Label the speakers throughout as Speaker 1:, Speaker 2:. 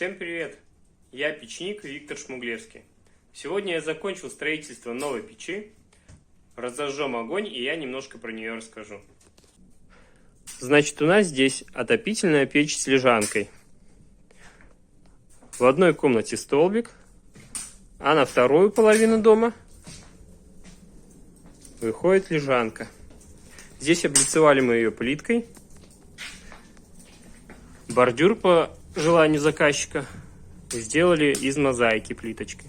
Speaker 1: Всем привет! Я печник Виктор Шмуглевский. Сегодня я закончил строительство новой печи. Разожжем огонь, и я немножко про нее расскажу. Значит, у нас здесь отопительная печь с лежанкой. В одной комнате столбик, а на вторую половину дома выходит лежанка. Здесь облицевали мы ее плиткой. Бордюр по желанию заказчика сделали из мозаики плиточки.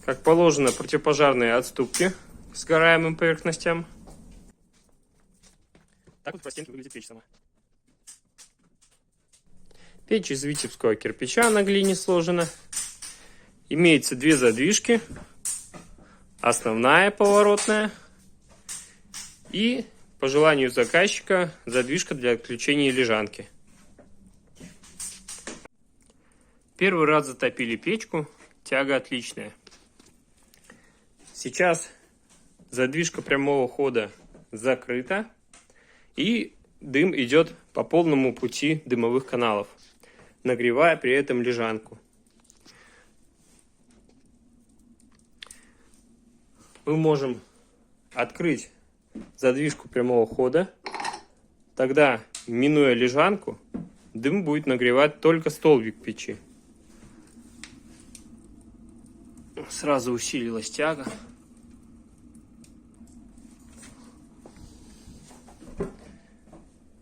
Speaker 1: Как положено, противопожарные отступки к сгораемым поверхностям. Так вот по стенке выглядит печь сама. Печь из витебского кирпича на глине сложена. Имеется две задвижки. Основная поворотная. И, по желанию заказчика, задвижка для отключения лежанки. Первый раз затопили печку. Тяга отличная. Сейчас задвижка прямого хода закрыта. И дым идет по полному пути дымовых каналов, нагревая при этом лежанку. Мы можем открыть задвижку прямого хода. Тогда, минуя лежанку, дым будет нагревать только столбик печи. Сразу усилилась тяга.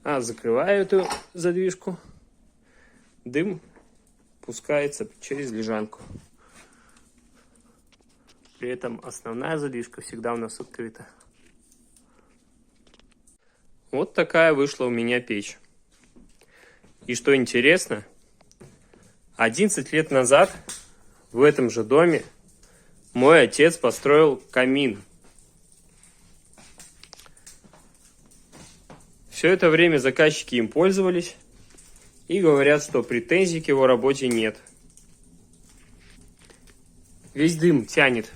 Speaker 1: Закрываю эту задвижку. Дым пускается через лежанку. При этом основная задвижка всегда у нас открыта. Вот такая вышла у меня печь. И что интересно, 11 лет назад в этом же доме мой отец построил камин. Все это время заказчики им пользовались и говорят, что претензий к его работе нет. Весь дым тянет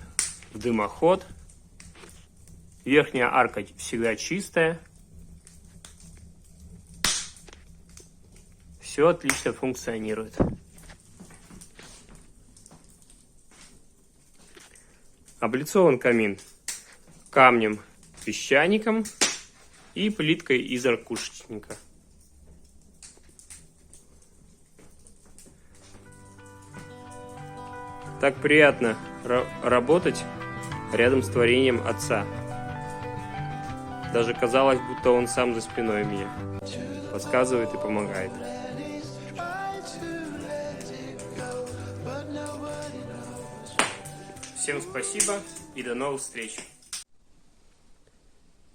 Speaker 1: в дымоход. Верхняя арка всегда чистая. Все отлично функционирует. Облицован камин камнем, песчаником и плиткой из ракушечника. Так приятно работать рядом с творением отца. Даже казалось, будто он сам за спиной меня подсказывает и помогает. Всем спасибо и до новых встреч!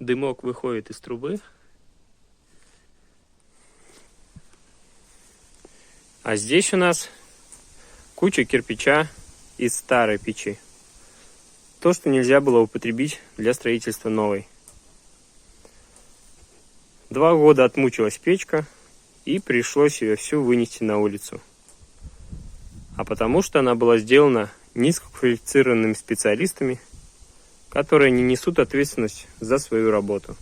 Speaker 1: Дымок выходит из трубы. А здесь у нас куча кирпича из старой печи. То, что нельзя было употребить для строительства новой. 2 года отмучилась печка, и пришлось ее всю вынести на улицу. А потому что она была сделана низкоквалифицированными специалистами, которые не несут ответственность за свою работу.